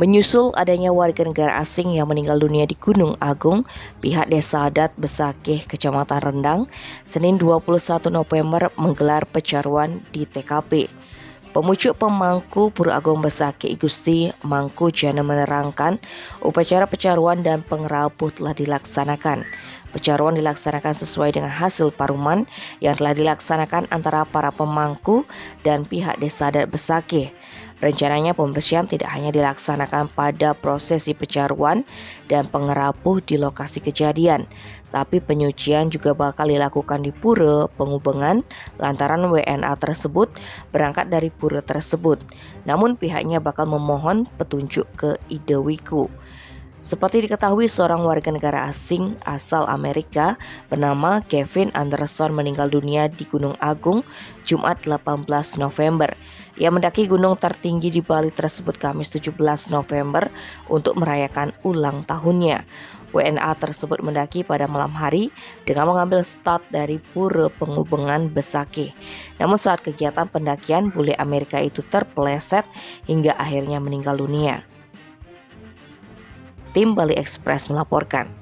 Menyusul adanya warga negara asing yang meninggal dunia di Gunung Agung, pihak Desa Adat Besakih, Kecamatan Rendang, Senin 21 November menggelar pecaruan di TKP. Pemucuk pemangku Pura Agung Besakih Gusti Mangku Jana menerangkan upacara pecaruan dan pengerapuh telah dilaksanakan. Pecaruan dilaksanakan sesuai dengan hasil paruman yang telah dilaksanakan antara para pemangku dan pihak Desa Adat Besakih. Rencananya pembersihan tidak hanya dilaksanakan pada prosesi pecaruan dan pengerapuh di lokasi kejadian, tapi penyucian juga bakal dilakukan di Pura Pengubengan lantaran WNA tersebut berangkat dari pura tersebut. Namun pihaknya bakal memohon petunjuk ke Ide Wiku. Seperti diketahui, seorang warga negara asing asal Amerika bernama Kevin Anderson meninggal dunia di Gunung Agung Jumat 18 November. Ia mendaki gunung tertinggi di Bali tersebut Kamis 17 November untuk merayakan ulang tahunnya. WNA tersebut mendaki pada malam hari dengan mengambil start dari Pura Pengubengan Besakih. Namun saat kegiatan pendakian, bule Amerika itu terpeleset hingga akhirnya meninggal dunia. Tim Bali Express melaporkan.